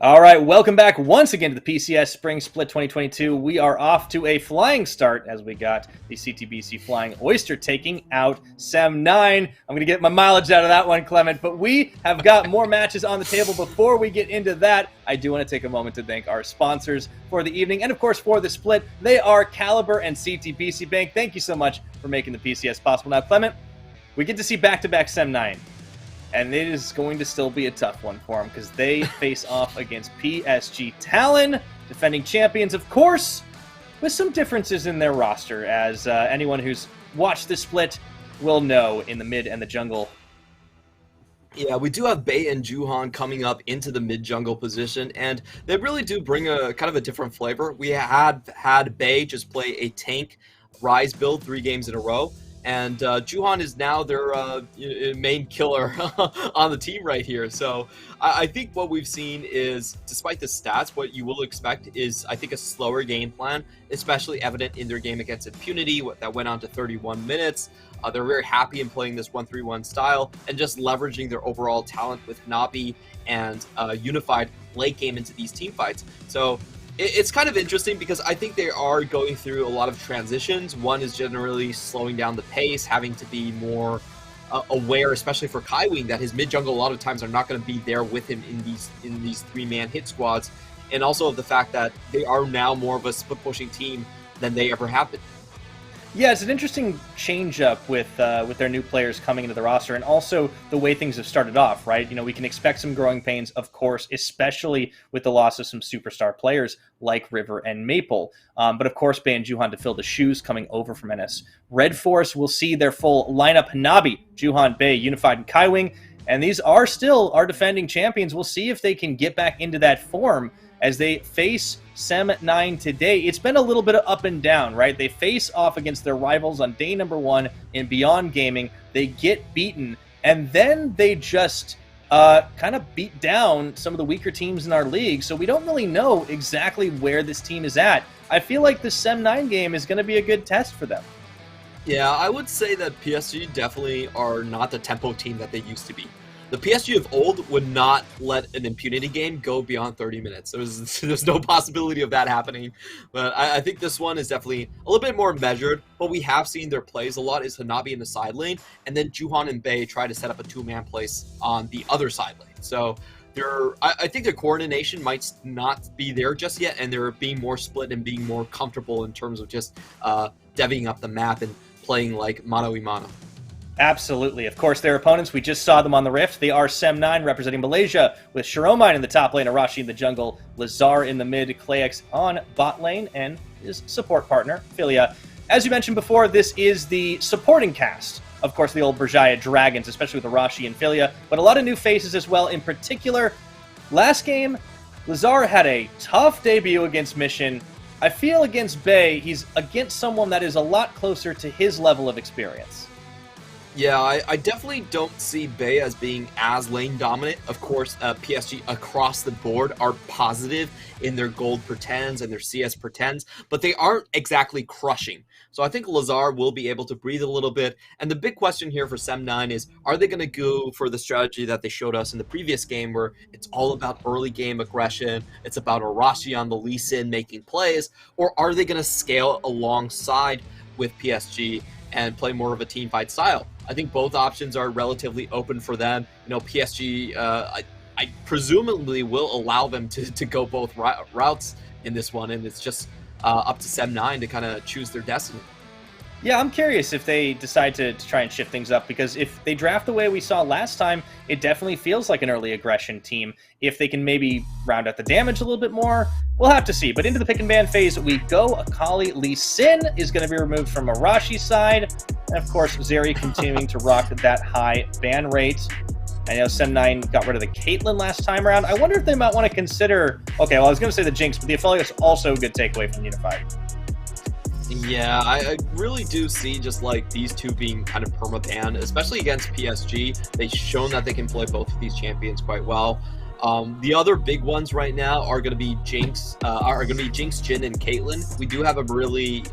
All right, welcome back once again to the PCS Spring Split 2022. We are off to a flying start as we got the CTBC Flying Oyster taking out Sem 9. I'm going to get my mileage out of that one, Clement, but we have got more matches on the table. Before we get into that, I do want to take a moment to thank our sponsors for the evening and, of course, for the split. They are Caliber and CTBC Bank. Thank you so much for making the PCS possible. Now, Clement, we get to see back-to-back Sem 9. And it is going to still be a tough one for them because they face off against PSG Talon, defending champions, of course, with some differences in their roster, as anyone who's watched this split will know in the mid and the jungle. Yeah, we do have Bey and Juhan coming up into the mid-jungle position, and they really do bring a kind of a different flavor. We had Bey just play a tank Rise build 3 games in a row. And Juhan is now their main killer on the team right here. So I think what we've seen is, despite the stats, what you will expect is, I think, a slower game plan, especially evident in their game against Impunity that went on to 31 minutes. They're very happy in playing this 1-3-1 style and just leveraging their overall talent with Nabi and unified late game into these team fights. So it's kind of interesting because I think they are going through a lot of transitions. One is generally slowing down the pace, having to be more aware, especially for Kaiwing, that his mid jungle a lot of times are not going to be there with him in these 3-man hit squads, and also of the fact that they are now more of a split pushing team than they ever have been. Yeah, it's an interesting change-up with their new players coming into the roster, and also the way things have started off, right? You know, we can expect some growing pains, of course, especially with the loss of some superstar players like River and Maple. But of course, Bey and Juhan to fill the shoes coming over from NS. Red Force will see their full lineup: Nabi, Juhan, Bey, Unified, and Kaiwing. And these are still our defending champions. We'll see if they can get back into that form as they face Sem 9 today. It's been a little bit of up and down, right? They face off against their rivals on day number 1 in Beyond Gaming. They get beaten, and then they just kind of beat down some of the weaker teams in our league. So we don't really know exactly where this team is at. I feel like the Sem 9 game is going to be a good test for them. Yeah, I would say that PSG definitely are not the tempo team that they used to be. The PSG of old would not let an Impunity game go beyond 30 minutes. There's no possibility of that happening. But I think this one is definitely a little bit more measured. What we have seen their plays a lot is Hanabi in the side lane, and then Juhan and Bey try to set up a 2-man place on the other side lane. So I think their coordination might not be there just yet, and they're being more split and being more comfortable in terms of just devvying up the map and playing like mano a mano. Absolutely. Of course, their opponents, we just saw them on the Rift. They are Sem 9 representing Malaysia, with Shiromine in the top lane, Arashi in the jungle, Lazar in the mid, Clayex on bot lane, and his support partner, Philia. As you mentioned before, this is the supporting cast. Of course, the old Berjaya Dragons, especially with Arashi and Philia, but a lot of new faces as well. In particular, last game, Lazar had a tough debut against Mission. I feel against Bey, he's against someone that is a lot closer to his level of experience. Yeah, I definitely don't see Bey as being as lane dominant. Of course, PSG across the board are positive in their gold pretends and their CS pretends, but they aren't exactly crushing. So I think Lazar will be able to breathe a little bit. And the big question here for Sem 9 is, are they going to go for the strategy that they showed us in the previous game, where it's all about early game aggression, it's about Arashi on the Lee Sin making plays, or are they going to scale alongside with PSG and play more of a team fight style? I think both options are relatively open for them. You know, PSG, I presumably will allow them to go both routes in this one, and it's just up to Sem 9 to kind of choose their destiny. Yeah, I'm curious if they decide to try and shift things up, because if they draft the way we saw last time, it definitely feels like an early aggression team. If they can maybe round out the damage a little bit more, we'll have to see. But into the pick and ban phase we go. Akali Lee Sin is going to be removed from Arashi's side. And of course, Zeri continuing to rock that high ban rate. I know Sem 9 got rid of the Caitlyn last time around. I wonder if they might want to consider... Okay, well, I was going to say the Jinx, but the Aphelios also a good takeaway from Unified. Yeah, I really do see just like these two being kind of perma-banned, especially against PSG. They've shown that they can play both of these champions quite well. The other big ones right now are going to be Jinx, Jhin, and Caitlyn. We do have a really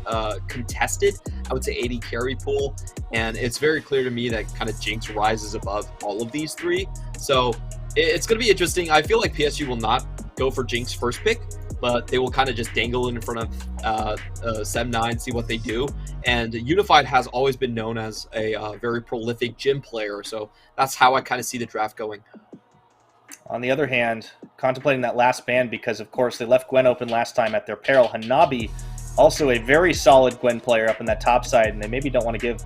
contested, I would say, AD carry pool, and it's very clear to me that kind of Jinx rises above all of these three. So it's going to be interesting. I feel like PSG will not go for Jinx first pick, but they will kind of just dangle it in front of Sem9, see what they do. And Unified has always been known as a very prolific Jhin player, so that's how I kind of see the draft going. On the other hand, contemplating that last ban because, of course, they left Gwen open last time at their peril. Hanabi, also a very solid Gwen player up in that top side, and they maybe don't want to give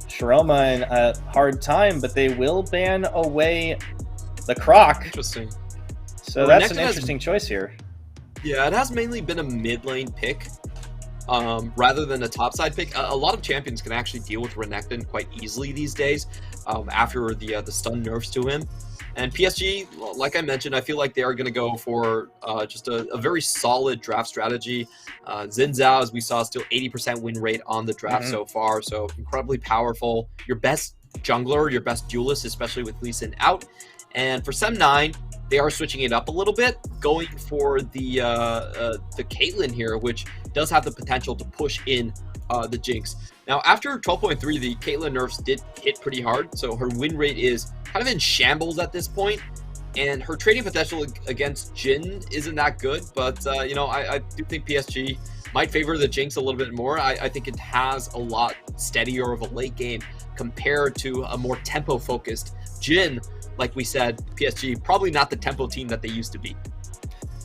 Shiroma a hard time, but they will ban away the Croc. Interesting. So that's an interesting choice here. Yeah, it has mainly been a mid lane pick rather than a topside pick. A lot of champions can actually deal with Renekton quite easily these days after the stun nerfs to him. And PSG, like I mentioned, I feel like they are going to go for just a very solid draft strategy. Xin Zhao, as we saw, still 80% win rate on the draft so far, so incredibly powerful. Your best jungler, your best duelist, especially with Lee Sin out. And for Sem9, they are switching it up a little bit, going for the Caitlyn here, which does have the potential to push in the Jinx. Now, after 12.3, the Caitlyn nerfs did hit pretty hard, so her win rate is kind of in shambles at this point, and her trading potential against Jhin isn't that good, but, you know, I do think PSG might favor the Jinx a little bit more. I think it has a lot steadier of a late game compared to a more tempo-focused Jhin. Like we said, PSG, probably not the tempo team that they used to be.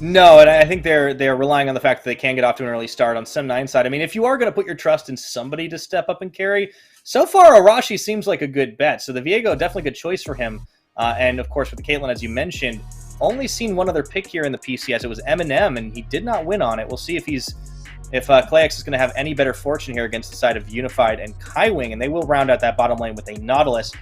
No, and I think they're relying on the fact that they can get off to an early start on Sem9 side. I mean, if you are going to put your trust in somebody to step up and carry, so far Arashi seems like a good bet. So the Viego, definitely a good choice for him. And of course, with the Caitlyn, as you mentioned, only seen one other pick here in the PCS. It was Eminem, and he did not win on it. We'll see if Klaex is going to have any better fortune here against the side of Unified and Kaiwing, and they will round out that bottom lane with a Nautilus.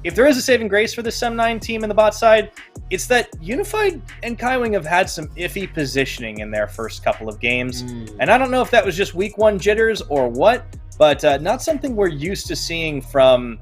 If there is a saving grace for the Sem9 team in the bot side, it's that Unified and Kaiwing have had some iffy positioning in their first couple of games. And I don't know if that was just week one jitters or what, but not something we're used to seeing from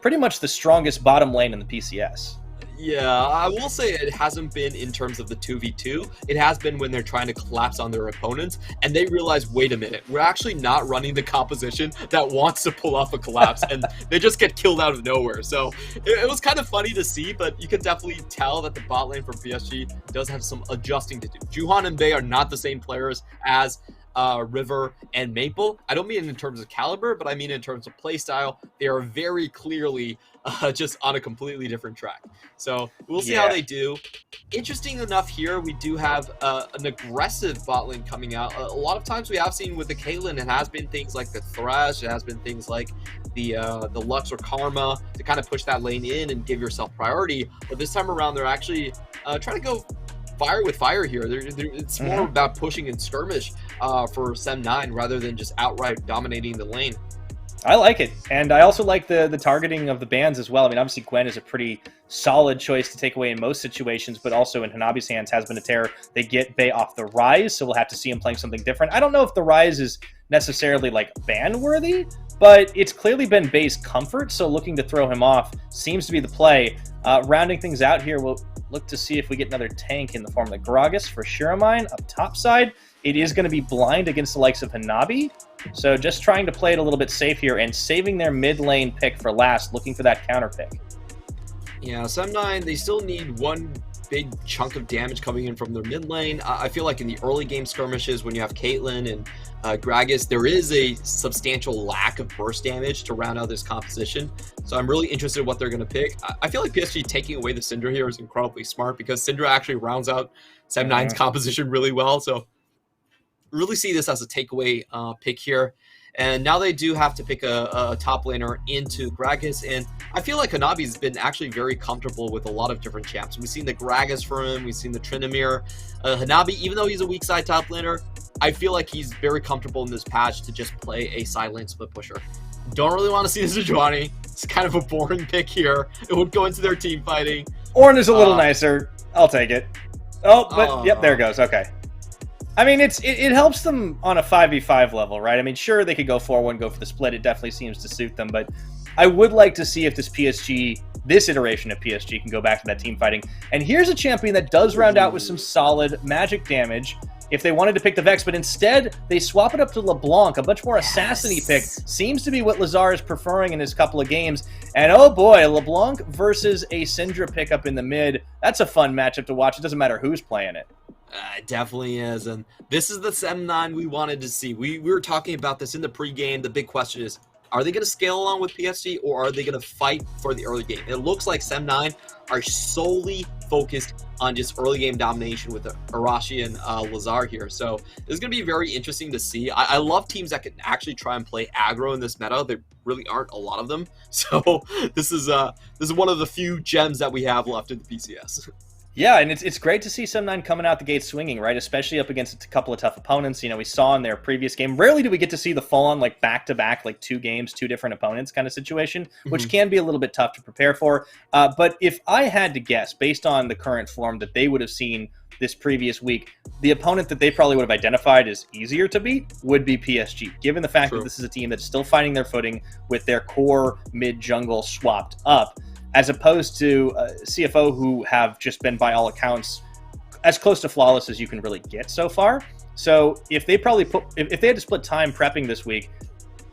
pretty much the strongest bottom lane in the PCS. Yeah, I will say it hasn't been in terms of the 2v2. It has been when they're trying to collapse on their opponents, and they realize, wait a minute, we're actually not running the composition that wants to pull off a collapse, and they just get killed out of nowhere. So it was kind of funny to see, but you can definitely tell that the bot lane for PSG does have some adjusting to do. Juhan and Bei are not the same players as River and Maple. I don't mean in terms of caliber, but I mean in terms of playstyle. They are very clearly just on a completely different track. So we'll see how they do. Interesting enough here, we do have an aggressive bot lane coming out. A lot of times we have seen with the Caitlyn, it has been things like the Thresh, it has been things like the Lux or Karma to kind of push that lane in and give yourself priority. But this time around, they're actually trying to go fire with fire here. It's more about pushing and skirmish for Sem9 rather than just outright dominating the lane. I like it, and I also like the targeting of the bans as well. I mean, obviously Gwen is a pretty solid choice to take away in most situations, but also in Hanabi's hands has been a terror. They get Bei off the Rise, so we'll have to see him playing something different. I don't know if the Rise is necessarily like ban-worthy, but it's clearly been Bei's comfort, so looking to throw him off seems to be the play. Rounding things out here, we'll look to see if we get another tank in the form of the Gragas for Shiramine up top side. It is going to be blind against the likes of Hanabi, so just trying to play it a little bit safe here and saving their mid lane pick for last, looking for that counter pick. Yeah, Sem9, they still need one big chunk of damage coming in from their mid lane. I feel like in the early game skirmishes, when you have Caitlyn and Gragas, there is a substantial lack of burst damage to round out this composition. So I'm really interested in what they're going to pick. I feel like PSG taking away the Syndra here is incredibly smart because Syndra actually rounds out Sem9's composition really well. So really see this as a takeaway pick here. And now they do have to pick a top laner into Gragas, and I feel like Hanabi's been actually very comfortable with a lot of different champs. We've seen the Gragas for him, we've seen the Tryndamere. Hanabi, even though he's a weak side top laner, I feel like he's very comfortable in this patch to just play a side lane split pusher. Don't really want to see this Sejuani. It's kind of a boring pick here. It would go into their team fighting. Ornn is a little nicer. I'll take it. Oh, but yep, there it goes. Okay. I mean, it helps them on a 5v5 level, right? I mean, sure, they could go 4-1, go for the split. It definitely seems to suit them, but I would like to see if this iteration of PSG can go back to that team fighting. And here's a champion that does round out with some solid magic damage if they wanted to pick the Vex, but instead they swap it up to LeBlanc, a much more assassin-y pick. Seems to be what Lazar is preferring in his couple of games. And oh boy, LeBlanc versus a Syndra pickup in the mid. That's a fun matchup to watch. It doesn't matter who's playing it. It definitely is, and this is the Sem9 we wanted to see. We were talking about this in the pregame. The big question is, are they going to scale along with PSG, or are they going to fight for the early game? It looks like Sem9 are solely focused on just early game domination with Arashi and Lazar here. So this is going to be very interesting to see. I love teams that can actually try and play aggro in this meta. There really aren't a lot of them. So this is one of the few gems that we have left in the PCS. Yeah, and it's great to see Sem9 coming out the gate swinging, right? Especially up against a couple of tough opponents. You know, we saw in their previous game. Rarely do we get to see the full-on, like, back-to-back, like, 2 games, 2 different opponents kind of situation, which can be a little bit tough to prepare for. But if I had to guess, based on the current form that they would have seen this previous week, the opponent that they probably would have identified as easier to beat would be PSG, given the fact that this is a team that's still finding their footing with their core mid-jungle swapped up, as opposed to CFO, who have just been, by all accounts, as close to flawless as you can really get so far. So if they if they had to split time prepping this week,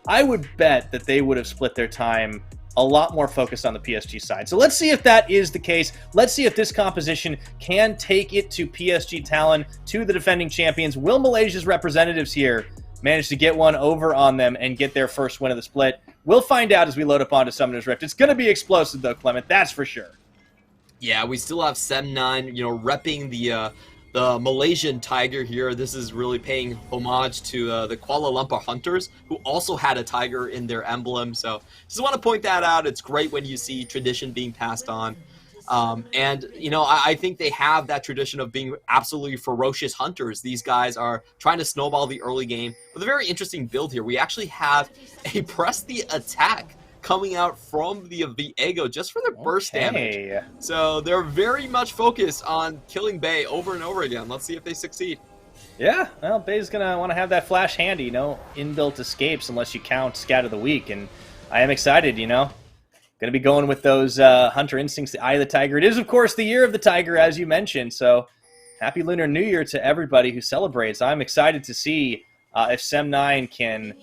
I would bet that they would have split their time a lot more focused on the PSG side. So let's see if that is the case. Let's see if this composition can take it to PSG Talon, to the defending champions. Will Malaysia's representatives here manage to get one over on them and get their first win of the split? We'll find out as we load up onto Summoner's Rift. It's going to be explosive, though, Clement. That's for sure. Yeah, we still have Sem9, repping the Malaysian Tiger here. This is really paying homage to the Kuala Lumpur Hunters, who also had a tiger in their emblem. So just want to point that out. It's great when you see tradition being passed on. I think they have that tradition of being absolutely ferocious hunters. These guys are trying to snowball the early game with a very interesting build here. We actually have a press the attack coming out from the Viego just for their burst damage. So they're very much focused on killing Bay over and over again. Let's see if they succeed. Yeah, well, Bay's going to want to have that flash handy. No inbuilt escapes unless you count Scat of the Week. And I am excited, Going to be going with those Hunter Instincts, the Eye of the Tiger. It is, of course, the Year of the Tiger, as you mentioned. So happy Lunar New Year to everybody who celebrates. I'm excited to see if Sem9 can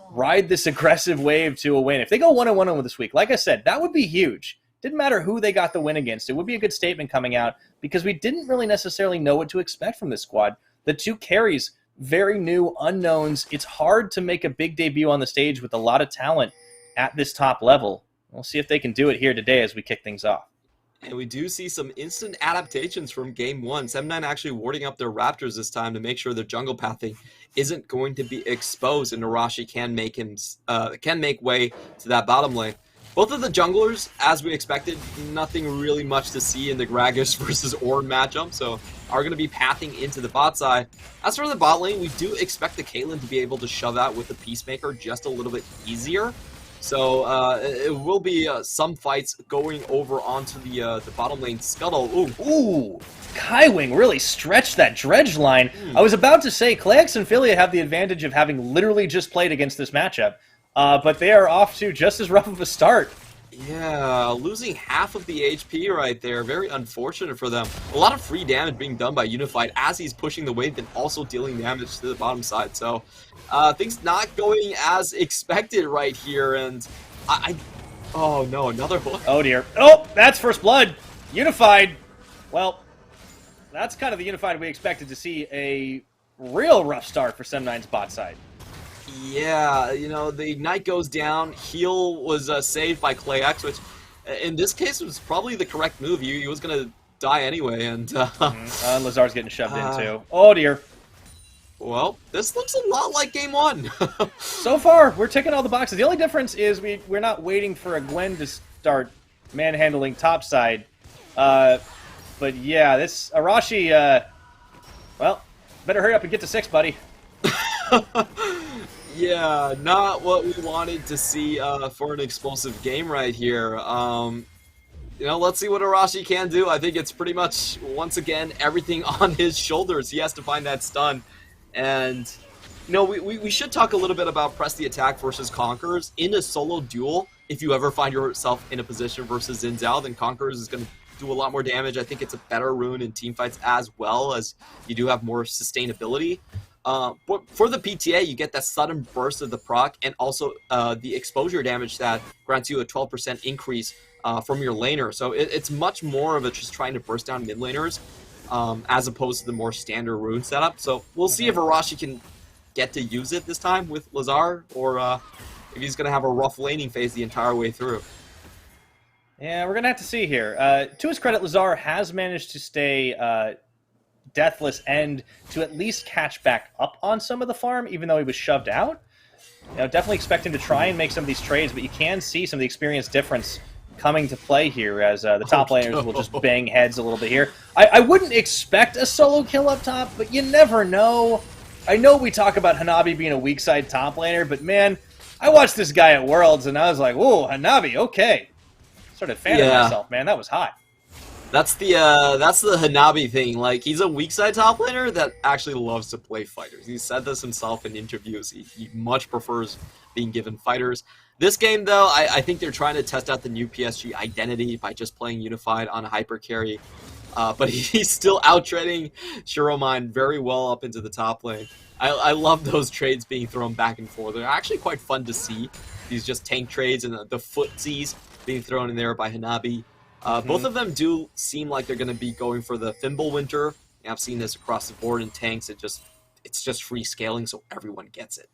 ride this aggressive wave to a win. If they go 1-1 this week, like I said, that would be huge. Didn't matter who they got the win against. It would be a good statement coming out because we didn't really necessarily know what to expect from this squad. The 2 carries, very new unknowns. It's hard to make a big debut on the stage with a lot of talent at this top level. We'll see if they can do it here today as we kick things off. And we do see some instant adaptations from Game 1. Sem9 actually warding up their Raptors this time to make sure their jungle pathing isn't going to be exposed, and Arashi can make way to that bottom lane. Both of the junglers, as we expected, nothing really much to see in the Gragas versus Ornn matchup, so are going to be pathing into the bot side. As for the bot lane, we do expect the Caitlyn to be able to shove out with the Peacemaker just a little bit easier. So it will be some fights going over onto the bottom lane scuttle. Ooh, Kaiwing really stretched that dredge line. I was about to say Klax and Philia have the advantage of having literally just played against this matchup, but they are off to just as rough of a start. Yeah, losing half of the HP right there. Very unfortunate for them. A lot of free damage being done by Unified as he's pushing the wave and also dealing damage to the bottom side. So things not going as expected right here. And oh no, another hook. Oh dear. Oh, that's first blood. Unified. Well, that's kind of the Unified we expected to see. A real rough start for Sem9's bot side. Yeah, the Ignite goes down. Heal was saved by Klax, which in this case was probably the correct move. He was going to die anyway. And Lazar's getting shoved in too. Oh, dear. Well, this looks a lot like Game 1. So far, we're ticking all the boxes. The only difference is we're not waiting for a Gwen to start manhandling topside. But yeah, this Arashi, well, better hurry up and get to 6, buddy. Yeah, not what we wanted to see for an explosive game right here. Let's see what Arashi can do. I think it's pretty much, once again, everything on his shoulders. He has to find that stun. And, we should talk a little bit about press the attack versus Conquerors. In a solo duel, if you ever find yourself in a position versus Xin Zhao, then Conquerors is going to do a lot more damage. I think it's a better rune in teamfights as well, as you do have more sustainability. But for the PTA, you get that sudden burst of the proc and also the exposure damage that grants you a 12% increase from your laner. So it's much more of a just trying to burst down mid laners. as opposed to the more standard rune setup. So we'll see if Arashi can get to use it this time with Lazar, or if he's going to have a rough laning phase the entire way through. Yeah, we're going to have to see here. To his credit, Lazar has managed to stay deathless and to at least catch back up on some of the farm, even though he was shoved out. Definitely expect him to try and make some of these trades, but you can see some of the experience difference coming to play here as the top laners will just bang heads a little bit here. I wouldn't expect a solo kill up top, but you never know. I know we talk about Hanabi being a weak side top laner, but man, I watched this guy at Worlds and I was like, whoa, Hanabi, okay. Started fanning myself, man. That was hot. That's the Hanabi thing. Like, he's a weak side top laner that actually loves to play fighters. He said this himself in interviews. He much prefers being given fighters. This game, though, I think they're trying to test out the new PSG identity by just playing Unified on a hyper carry. But he's still out-trading Shiromine very well up into the top lane. I love those trades being thrown back and forth. They're actually quite fun to see. These just tank trades and the footsies being thrown in there by Hanabi. Both of them do seem like they're going to be going for the Fimbulwinter. I've seen this across the board in tanks. It's just free scaling, so everyone gets it.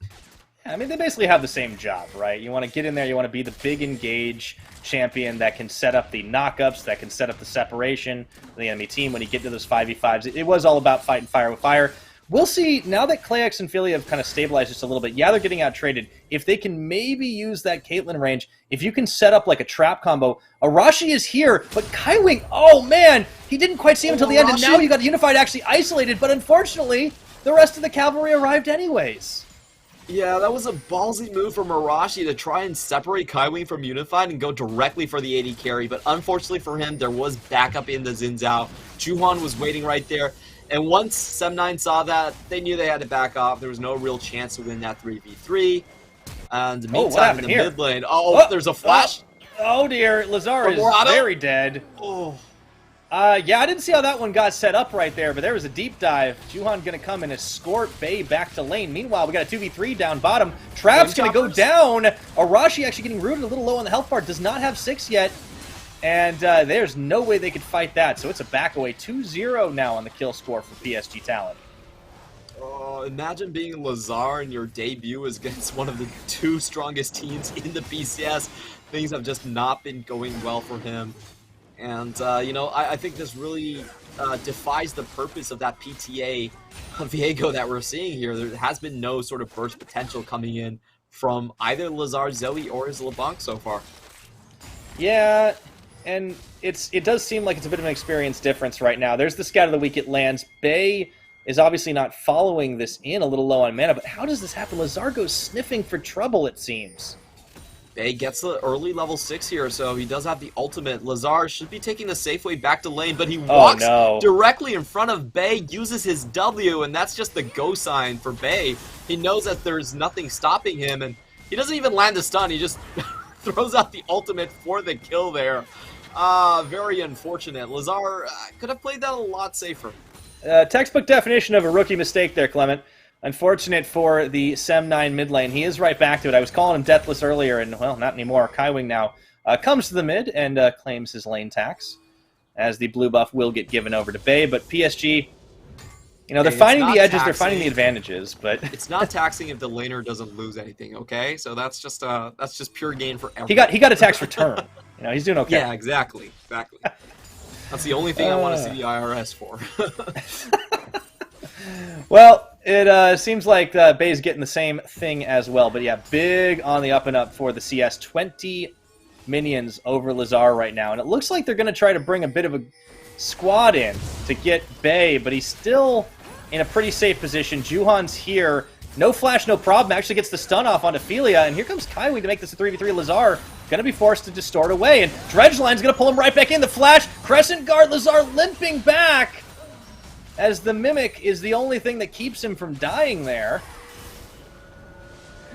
I mean, they basically have the same job, right? You want to get in there, you want to be the big engage champion that can set up the knockups, that can set up the separation of the enemy team when you get to those 5v5s. It was all about fighting fire with fire. We'll see, now that Clayx and Philia have kind of stabilized just a little bit, yeah, they're getting out-traded. If they can maybe use that Caitlyn range, if you can set up like a trap combo, Arashi is here, but Kaiwing, oh man, he didn't quite see him until the end, and now you got Unified actually isolated, but unfortunately, the rest of the cavalry arrived anyways. Yeah, that was a ballsy move from Arashi to try and separate Kaiwing from Unified and go directly for the AD carry, but unfortunately for him, there was backup in the Xin Zhao. Juhan was waiting right there, and once Sem9 saw that, they knew they had to back off. There was no real chance to win that 3v3. And meantime, in the mid lane, there's a flash. Oh dear, Lazar is very dead. Oh. Yeah, I didn't see how that one got set up right there, but there was a deep dive. Juhan going to come and escort Bay back to lane. Meanwhile, we got a 2v3 down bottom. Trap's going to go down. Arashi actually getting rooted a little low on the health bar. Does not have 6 yet. And there's no way they could fight that. So it's a back away 2-0 now on the kill score for PSG Talent. Imagine being Lazar in your debut against one of the 2 strongest teams in the PCS. Things have just not been going well for him. And, I think this really defies the purpose of that PTA Viego that we're seeing here. There has been no sort of burst potential coming in from either Lazar, Zoe, or his LeBlanc so far. Yeah, and it does seem like it's a bit of an experience difference right now. There's the Scout of the Week. It lands. Bay is obviously not following this in, a little low on mana, but how does this happen? Lazar goes sniffing for trouble, it seems. Bay gets the early level 6 here, so he does have the ultimate. Lazar should be taking the safe way back to lane, but he walks directly in front of Bay, uses his W, and that's just the go sign for Bay. He knows that there's nothing stopping him, and he doesn't even land the stun. He just throws out the ultimate for the kill there. Very unfortunate. Lazar could have played that a lot safer. Textbook definition of a rookie mistake there, Clement. Unfortunate for the Sem9 mid lane. He is right back to it. I was calling him deathless earlier, and, well, not anymore. Kaiwing now comes to the mid and claims his lane tax, as the blue buff will get given over to Bay. But PSG, they're finding the edges, they're finding the advantages, but it's not taxing if the laner doesn't lose anything, okay? So that's just pure gain for everyone. He got a tax return. He's doing okay. Yeah, exactly. That's the only thing I want to see the IRS for. Well, it seems like Bay's getting the same thing as well. But yeah, big on the up and up for the CS. 20 minions over Lazar right now. And it looks like they're going to try to bring a bit of a squad in to get Bay, but he's still in a pretty safe position. Juhan's here. No flash, no problem. Actually gets the stun off onto Philia. And here comes Kaiwing to make this a 3v3. Lazar going to be forced to distort away. And Dredgeline's going to pull him right back in. The flash, Crescent Guard, Lazar limping back, as the Mimic is the only thing that keeps him from dying there.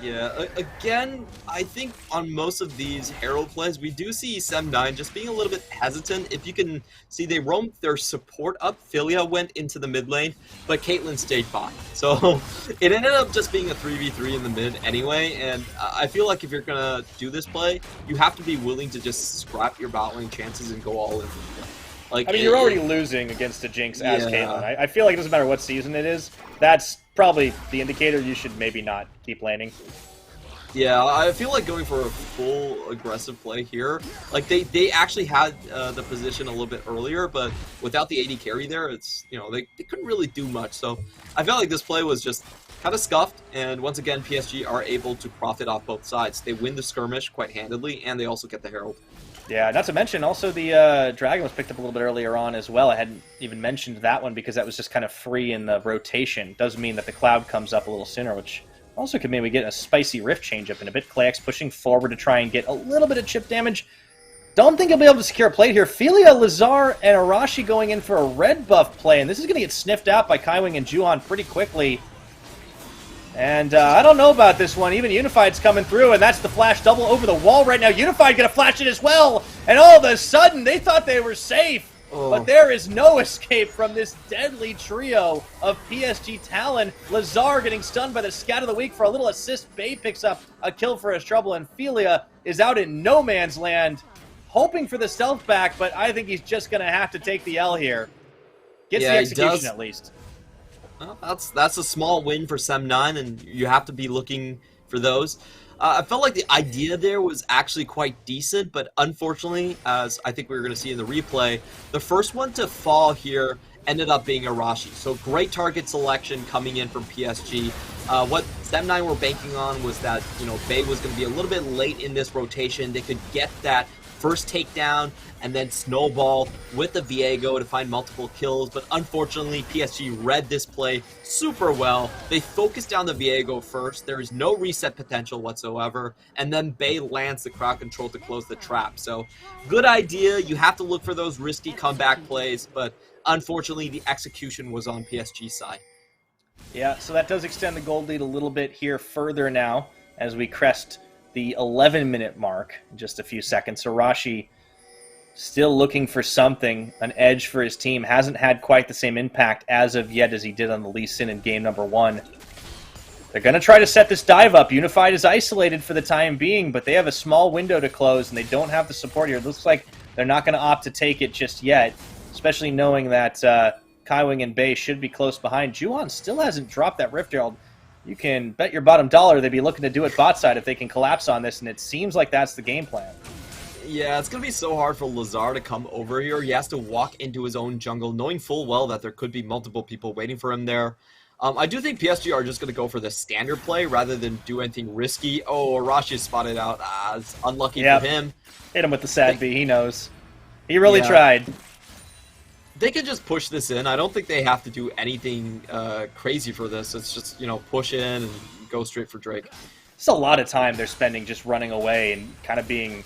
Yeah, again, I think on most of these Herald plays, we do see Sem9 just being a little bit hesitant. If you can see, they roamed their support up. Philia went into the mid lane, but Caitlyn stayed bot. So it ended up just being a 3v3 in the mid anyway, and I feel like if you're going to do this play, you have to be willing to just scrap your bot lane chances and go all in. Like, I mean, you're already losing against a Jinx as Yeah. Caitlyn. I feel like it doesn't matter what season it is. That's probably the indicator you should maybe not keep laning. Yeah, I feel like going for a full aggressive play here. Like they actually had the position a little bit earlier, but without the AD carry there, it's they couldn't really do much. So I felt like this play was just kind of scuffed, and once again PSG are able to profit off both sides. They win the skirmish quite handedly, and they also get the Herald. Yeah, not to mention also the Dragon was picked up a little bit earlier on as well. I hadn't even mentioned that one because that was just kind of free in the rotation. Does mean that the Cloud comes up a little sooner, which also could mean we get a spicy Rift change-up in a bit. Clayx pushing forward to try and get a little bit of chip damage. Don't think he'll be able to secure a plate here. Philia, Lazar, and Arashi going in for a red buff play, and this is going to get sniffed out by Kaiwing and Juhan pretty quickly. And I don't know about this one. Even Unified's coming through, and that's the flash double over the wall right now. Unified going to flash it as well, and all of a sudden, they thought they were safe. But there is no escape from this deadly trio of PSG Talon. Lazar getting stunned by the Scout of the Week for a little assist. Bay picks up a kill for his trouble, and Philia is out in no man's land, hoping for the stealth back, but I think he's just going to have to take the L here. Gets the execution at least. Well, that's a small win for Sem9, and you have to be looking for those. I felt like the idea there was actually quite decent, but unfortunately, as I think we were going to see in the replay, the first one to fall here ended up being Arashi. So great target selection coming in from PSG. What Sem9 were banking on was that, Bay was going to be a little bit late in this rotation. They could get that first takedown and then snowball with the Viego to find multiple kills, but unfortunately PSG read this play super well. They focused down the Viego first, there is no reset potential whatsoever, and then Bay lands the crowd control to close the trap. So good idea, you have to look for those risky comeback plays, but unfortunately the execution was on PSG's side. Yeah, so that does extend the gold lead a little bit here further now as we crest the 11-minute mark in just a few seconds. Arashi still looking for something, an edge for his team. Hasn't had quite the same impact as of yet as he did on the Lee Sin in game number 1. They're going to try to set this dive up. Unified is isolated for the time being, but they have a small window to close, and they don't have the support here. It looks like they're not going to opt to take it just yet, especially knowing that Kaiwing and Bay should be close behind. Juhan still hasn't dropped that Rift Herald. You can bet your bottom dollar they'd be looking to do it bot side if they can collapse on this, and it seems like that's the game plan. Yeah, it's going to be so hard for Lazar to come over here. He has to walk into his own jungle, knowing full well that there could be multiple people waiting for him there. I do think PSG are just going to go for the standard play rather than do anything risky. Oh, Arashi is spotted out. It's unlucky for him. Hit him with the sad B, he knows. He really tried. They can just push this in. I don't think they have to do anything crazy for this. It's just, push in and go straight for Drake. It's a lot of time they're spending just running away and kind of being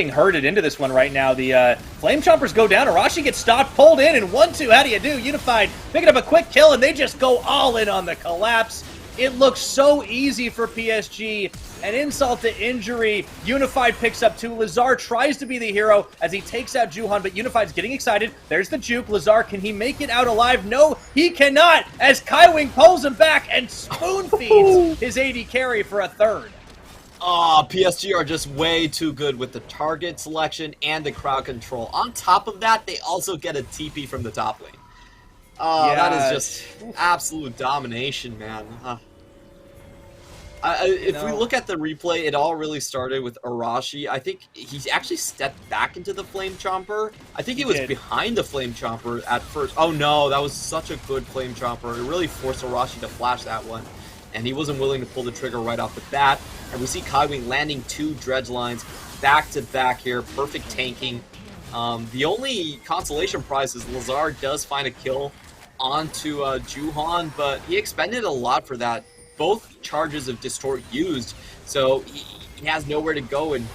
herded into this one right now. The Flame Chompers go down. Arashi gets stopped, pulled in, and 1-2. How do you do? Unified picking up a quick kill, and they just go all in on the collapse. It looks so easy for PSG. An insult to injury. Unified picks up 2. Lazar tries to be the hero as he takes out Juhan, but Unified's getting excited. There's the juke. Lazar, can he make it out alive? No, he cannot, as Kaiwing pulls him back and spoon feeds his AD carry for a third. PSG are just way too good with the target selection and the crowd control. On top of that, they also get a TP from the top lane. That is just absolute domination, man. If we look at the replay, it all really started with Arashi. I think he actually stepped back into the Flame Chomper. I think he was behind the Flame Chomper at first. Oh no, that was such a good Flame Chomper. It really forced Arashi to flash that one. And he wasn't willing to pull the trigger right off the bat. And we see Kaiwing landing 2 dredge lines back to back here. Perfect tanking. The only consolation prize is Lazar does find a kill onto Juhan, but he expended a lot for that. Both charges of Distort used, so he has nowhere to go and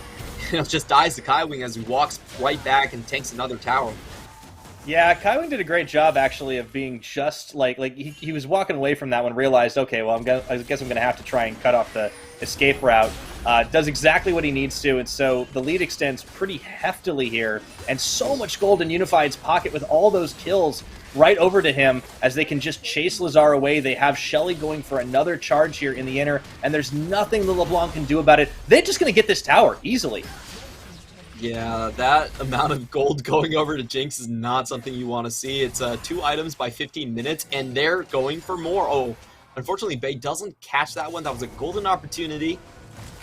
just dies to Kaiwing as he walks right back and tanks another tower. Yeah, Kaiwing did a great job actually of being just like he was walking away from that one, realized, okay, well I guess I'm gonna have to try and cut off the escape route. Does exactly what he needs to, and so the lead extends pretty heftily here, and so much gold in Unified's pocket with all those kills right over to him as they can just chase Lazar away. They have Shelly going for another charge here in the inner, and there's nothing the LeBlanc can do about it. They're just going to get this tower easily. Yeah, that amount of gold going over to Jinx is not something you want to see. It's 2 items by 15 minutes, and they're going for more. Oh, unfortunately, Bey doesn't catch that one. That was a golden opportunity.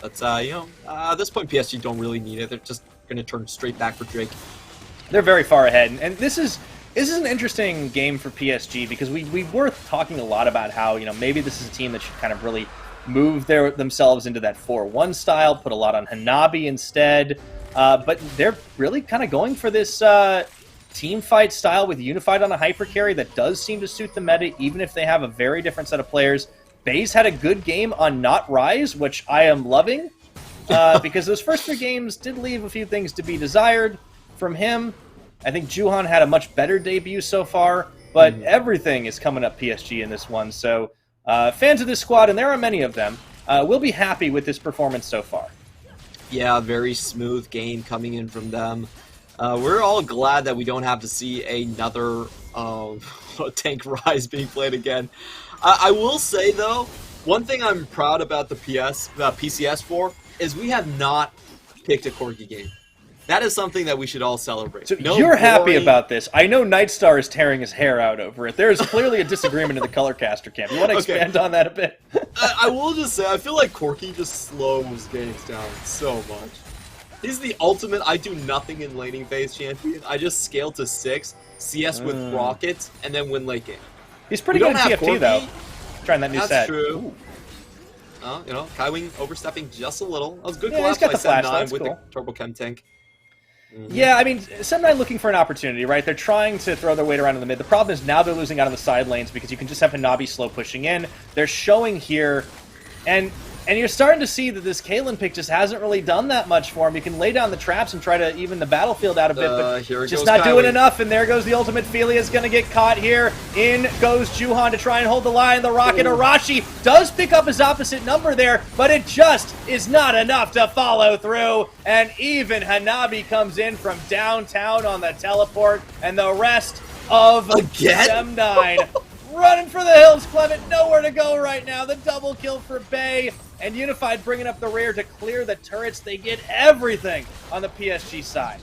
But, at this point, PSG don't really need it. They're just going to turn straight back for Drake. They're very far ahead, and this is an interesting game for PSG because we were talking a lot about how maybe this is a team that should kind of really move themselves into that 4-1 style, put a lot on Hanabi instead, but they're really kind of going for this team fight style with Unified on a hyper carry that does seem to suit the meta, even if they have a very different set of players. Bey's had a good game on Not Rise, which I am loving, because those first 3 games did leave a few things to be desired from him. I think Juhan had a much better debut so far, but everything is coming up PSG in this one. So fans of this squad, and there are many of them, will be happy with this performance so far. Yeah, very smooth game coming in from them. We're all glad that we don't have to see another tank rise being played again. I will say, though, one thing I'm proud about the PCS for is we have not picked a Corki game. That is something that we should all celebrate. So you're happy about this. I know Nightstar is tearing his hair out over it. There's clearly a disagreement in the Colorcaster camp. You want to expand on that a bit? I will just say, I feel like Corki just slows games down so much. He's the ultimate I do nothing in laning phase champion. I just scale to 6, CS with rockets, and then win late game. He's pretty good at TFT, though. Trying that new set. That's true. Kaiwing overstepping just a little. That was good collapse by Sem 9 with the Turbo Chem tank. Yeah, I mean, Sem 9 looking for an opportunity, right? They're trying to throw their weight around in the mid. The problem is now they're losing out on the side lanes because you can just have Hanabi slow pushing in. They're showing here, and you're starting to see that this Caitlyn pick just hasn't really done that much for him. You can lay down the traps and try to even the battlefield out a bit, but just not doing enough, and there goes the ultimate. Felia's going to get caught here. In goes Juhan to try and hold the line. The Rocket Arashi does pick up his opposite number there, but it just is not enough to follow through, and even Hanabi comes in from downtown on the teleport, and the rest of Sem 9 running for the hills. Clement nowhere to go right now. The double kill for Bey, and Unified bringing up the rear to clear the turrets. They get everything on the PSG side.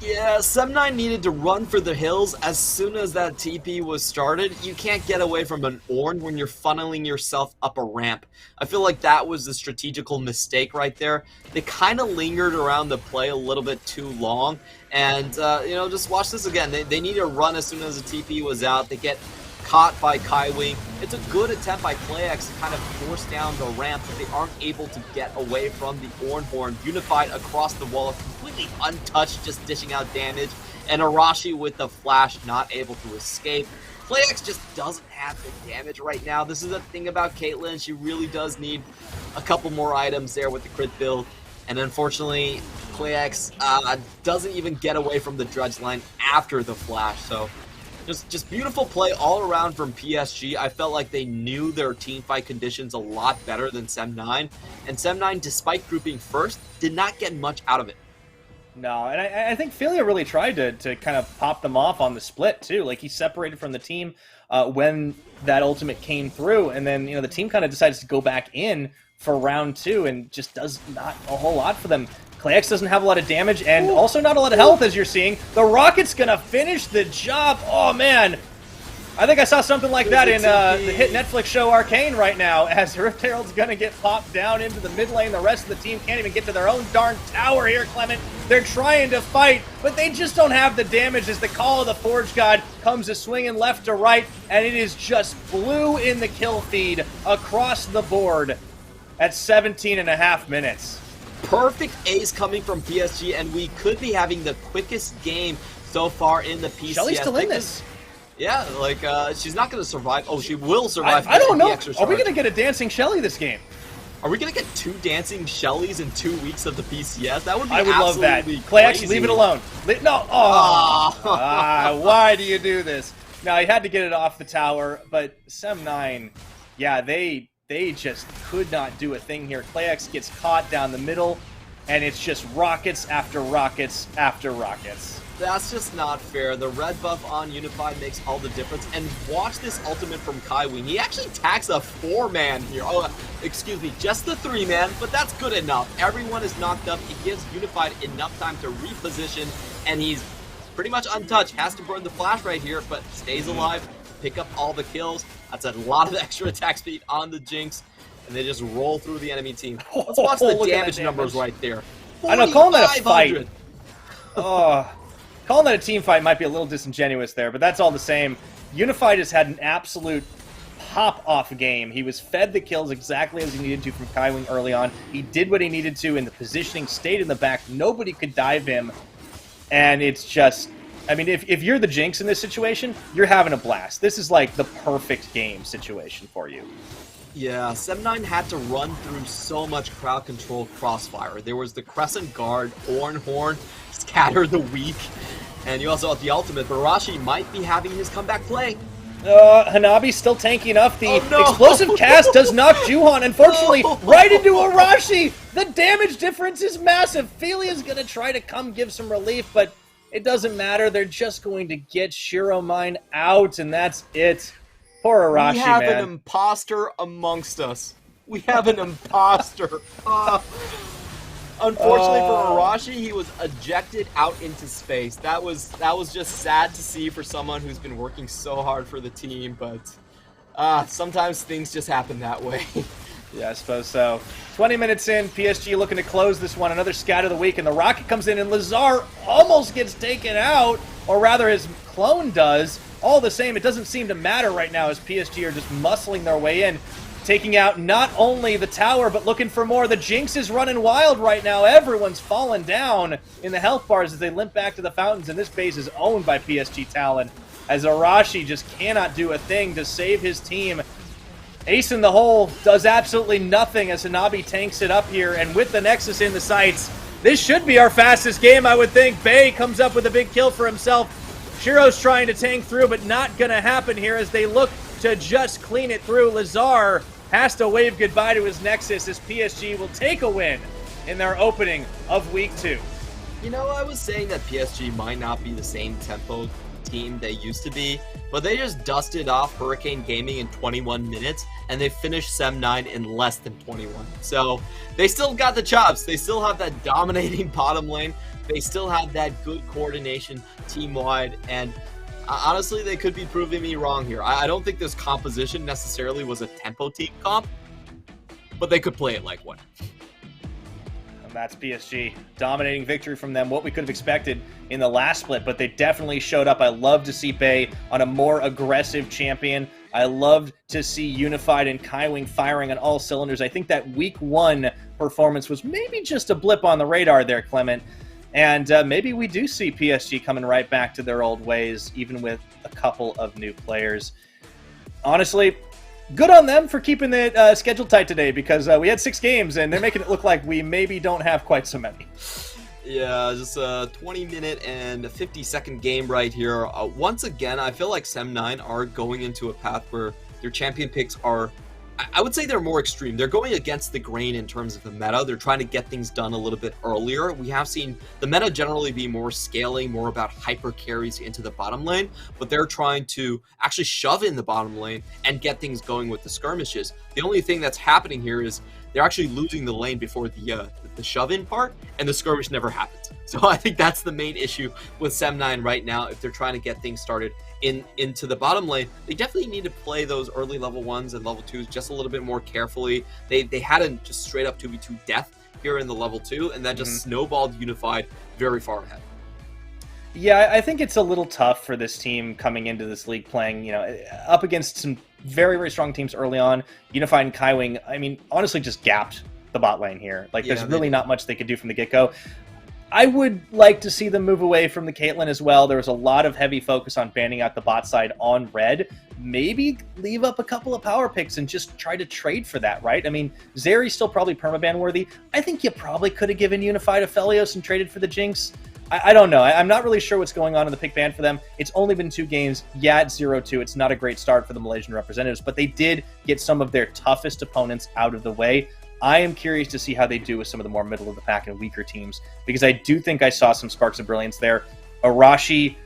Yeah, Sem 9 needed to run for the hills as soon as that TP was started. You can't get away from an Ornn when you're funneling yourself up a ramp. I feel like that was the strategical mistake right there. They kind of lingered around the play a little bit too long, and just watch this again. They need to run as soon as the TP was out. They get caught by Kaiwing. It's a good attempt by PlayX to kind of force down the ramp, but they aren't able to get away from the Ornn Horn. Unified across the wall, completely untouched, just dishing out damage, and Arashi with the flash not able to escape. PlayX just doesn't have the damage right now. This is the thing about Caitlyn. She really does need a couple more items there with the crit build, and unfortunately, PlayX doesn't even get away from the Dredge line after the flash, so Just beautiful play all around from PSG. I felt like they knew their teamfight conditions a lot better than Sem 9. And Sem 9, despite grouping first, did not get much out of it. No, and I think Philia really tried to kind of pop them off on the split, too. Like, he separated from the team when that ultimate came through. And then, the team kind of decides to go back in for round 2 and just does not a whole lot for them. PlayX doesn't have a lot of damage, and also not a lot of health, as you're seeing. The Rocket's gonna finish the job. Oh, man. I think I saw something like that in the hit Netflix show Arcane right now, as Rift Herald's gonna get popped down into the mid lane. The rest of the team can't even get to their own darn tower here, Clement. They're trying to fight, but they just don't have the damage as the Call of the Forge God comes a swinging left to right, and it is just blue in the kill feed across the board at 17.5 minutes. Perfect ace coming from PSG, and we could be having the quickest game so far in the PCS. Shelly's still in this. Yeah, she's not going to survive. Oh, she will survive. I don't know. Are we going to get a dancing Shelly this game? Are we going to get 2 dancing Shellys in 2 weeks of the PCS? That would be I would love that. Crazy. Leave it alone. No. Oh. Why do you do this? Now, he had to get it off the tower, but Sem 9, yeah, they just could not do a thing here. PlayX gets caught down the middle, and it's just rockets after rockets after rockets. That's just not fair. The red buff on Unified makes all the difference. And watch this ultimate from Kaiwing. He actually attacks a 4-man here. Oh, excuse me, just the 3-man, but that's good enough. Everyone is knocked up. It gives Unified enough time to reposition, and he's pretty much untouched. Has to burn the flash right here, but stays alive, pick up all the kills. That's a lot of extra attack speed on the Jinx, and they just roll through the enemy team. Let's watch the damage numbers right there. I know, calling that a fight. Calling that a team fight might be a little disingenuous there, but that's all the same. Unified has had an absolute pop-off game. He was fed the kills exactly as he needed to from Kaiwing early on. He did what he needed to in the positioning, stayed in the back. Nobody could dive him. And it's just, I mean, if you're the Jinx in this situation, you're having a blast. This is like the perfect game situation for you. Yeah, 7-9 had to run through so much crowd control crossfire. There was the Crescent Guard, Horn, Scatter the Weak, and you also have the ultimate. Barashi might be having his comeback play. Hanabi's still tanky enough. The explosive cast does knock Juhan, unfortunately, right into Arashi. The damage difference is massive. Felia's going to try to come give some relief, but it doesn't matter. They're just going to get Shiromine out, and that's it. Poor Arashi, we have an imposter amongst us. We have an imposter. Unfortunately for Arashi, he was ejected out into space. That was just sad to see for someone who's been working so hard for the team, but sometimes things just happen that way. Yeah, I suppose so. 20 minutes in, PSG looking to close this one. Another scat of the week, and the rocket comes in, and Lazar almost gets taken out, or rather his clone does. All the same, it doesn't seem to matter right now as PSG are just muscling their way in, taking out not only the tower, but looking for more. The Jinx is running wild right now. Everyone's falling down in the health bars as they limp back to the fountains, and this base is owned by PSG Talon, as Arashi just cannot do a thing to save his team. Ace in the hole does absolutely nothing as Hanabi tanks it up here, and with the Nexus in the sights, this should be our fastest game, I would think. Bay comes up with a big kill for himself. Shiro's trying to tank through, but not going to happen here as they look to just clean it through. Lazar has to wave goodbye to his Nexus as PSG will take a win in their opening of Week 2. You know, I was saying that PSG might not be the same tempo team they used to be, but they just dusted off Hurricane Gaming in 21 minutes, and they finished 7-9 in less than 21. So they still got the chops. They still have that dominating bottom lane. They still have that good coordination team-wide, and honestly, they could be proving me wrong here. I don't think this composition necessarily was a tempo team comp, but they could play it like one. And that's PSG. Dominating victory from them, what we could have expected in the last split, but they definitely showed up. I love to see Bay on a more aggressive champion. I loved to see Unified and Kaiwing firing on all cylinders. I think that Week 1 performance was maybe just a blip on the radar there, Clement. And maybe we do see PSG coming right back to their old ways, even with a couple of new players. Honestly, good on them for keeping the schedule tight today, because we had 6 games, and they're making it look like we maybe don't have quite so many. Yeah, just a 20-minute and a 50-second game right here. Once again, I feel like Sem9 are going into a path where their champion picks are, I would say they're more extreme. They're going against the grain in terms of the meta. They're trying to get things done a little bit earlier. We have seen the meta generally be more scaling, more about hyper carries into the bottom lane, but they're trying to actually shove in the bottom lane and get things going with the skirmishes. The only thing that's happening here is they're actually losing the lane before the shove-in part, and the skirmish never happens. So I think that's the main issue with Sem9 right now. If they're trying to get things started into the bottom lane, they definitely need to play those early level 1s and level 2s just a little bit more carefully. They had a just straight up 2v2 death here in the level 2, and that just snowballed Unified very far ahead. Yeah, I think it's a little tough for this team coming into this league playing, up against some very, very strong teams early on. Unified and Kaiwing, I mean, honestly just gapped the bot lane here. Like, there's really not much they could do from the get-go. I would like to see them move away from the Caitlyn as well. There was a lot of heavy focus on banning out the bot side on red. Maybe leave up a couple of power picks and just try to trade for that, right? I mean, Zeri's still probably permaban worthy. I think you probably could have given Unified a Felios and traded for the Jinx. I don't know. I'm not really sure what's going on in the pick ban for them. It's only been 2 games. Yeah, it's 0-2. It's not a great start for the Malaysian representatives, but they did get some of their toughest opponents out of the way. I am curious to see how they do with some of the more middle of the pack and weaker teams, because I do think I saw some sparks of brilliance there. Arashi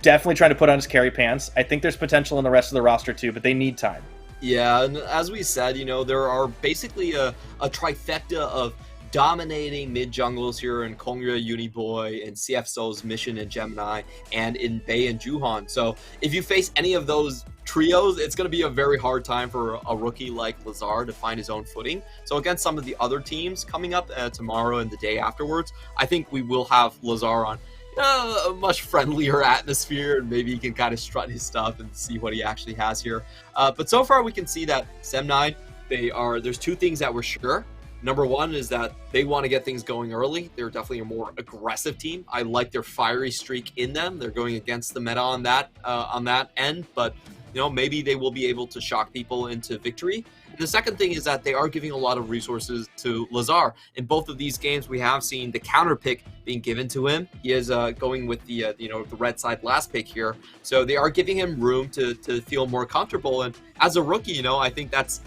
definitely trying to put on his carry pants. I think there's potential in the rest of the roster too, but they need time. Yeah, and as we said, there are basically a trifecta of dominating mid jungles here in Kongyue, Uniboy, and CFSO's Mission and Gemini, and in Bei and Juhan. So if you face any of those trios, it's going to be a very hard time for a rookie like Lazar to find his own footing. So against some of the other teams coming up tomorrow and the day afterwards, I think we will have Lazar on a much friendlier atmosphere, and maybe he can kind of strut his stuff and see what he actually has here. But so far we can see that Sem9, there's two things that we're sure. Number one is that they want to get things going early. They're definitely a more aggressive team. I like their fiery streak in them. They're going against the meta on that end, but maybe they will be able to shock people into victory. And the second thing is that they are giving a lot of resources to Lazar. In both of these games, we have seen the counter pick being given to him. He is going with the red side last pick here, so they are giving him room to feel more comfortable. And as a rookie, I think that's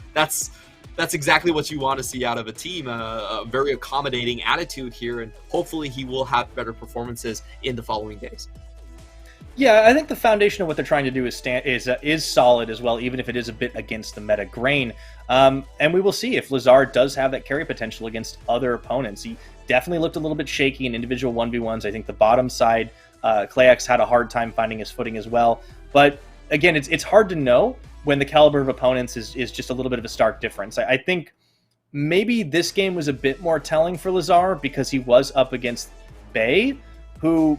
exactly what you want to see out of a team, a very accommodating attitude here, and hopefully he will have better performances in the following days. Yeah, I think the foundation of what they're trying to do is solid as well, even if it is a bit against the meta grain. And we will see if Lazar does have that carry potential against other opponents. He definitely looked a little bit shaky in individual 1v1s. I think the bottom side, Clayex had a hard time finding his footing as well. But again, it's hard to know when the caliber of opponents is just a little bit of a stark difference. I think maybe this game was a bit more telling for Lazar because he was up against Bei, who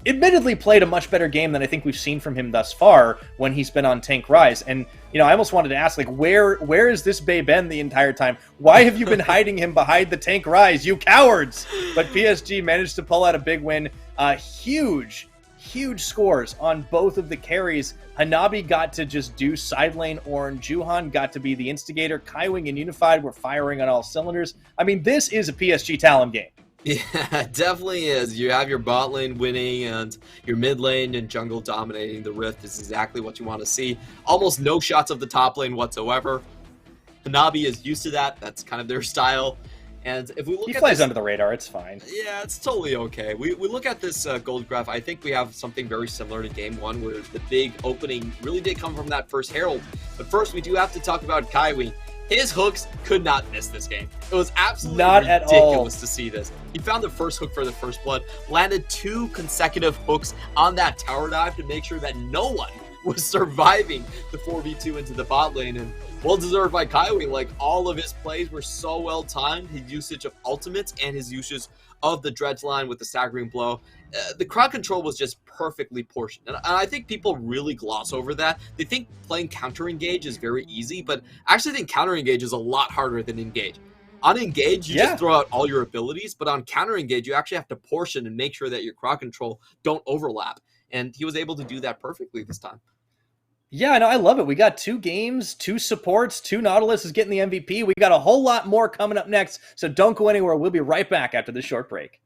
admittedly played a much better game than I think we've seen from him thus far when he's been on Tank Rise. And, I almost wanted to ask, where has this Bei been the entire time? Why have you been hiding him behind the Tank Rise, you cowards? But PSG managed to pull out a big win. Huge scores on both of the carries. Hanabi got to just do side lane orange. Juhan got to be the instigator. Kaiwing and Unified were firing on all cylinders. I mean, this is a PSG Talon game. Yeah, it definitely is. You have your bot lane winning and your mid lane and jungle dominating the Rift is exactly what you want to see. Almost no shots of the top lane whatsoever. Hanabi is used to that. That's kind of their style. And if we look he at flies this, under the radar. It's fine. Yeah, it's totally okay. We look at this gold graph. I think we have something very similar to game one, where the big opening really did come from that first Herald. But first, we do have to talk about Kaiwing. His hooks could not miss this game. It was absolutely ridiculous to see this. He found the first hook for the first blood, landed 2 consecutive hooks on that tower dive to make sure that no one was surviving the 4v2 into the bot lane, and well deserved by Kaiwing. All of his plays were so well timed. His usage of ultimates and his usage of the dredge line with the staggering blow. The crowd control was just perfectly portioned. And I think people really gloss over that. They think playing counter engage is very easy, but I actually think counter engage is a lot harder than engage. On engage, you just throw out all your abilities, but on counter engage, you actually have to portion and make sure that your crowd control don't overlap. And he was able to do that perfectly this time. Yeah, no, I love it. We got 2 games, 2 supports, 2 Nautilus is getting the MVP. We got a whole lot more coming up next, so don't go anywhere. We'll be right back after this short break.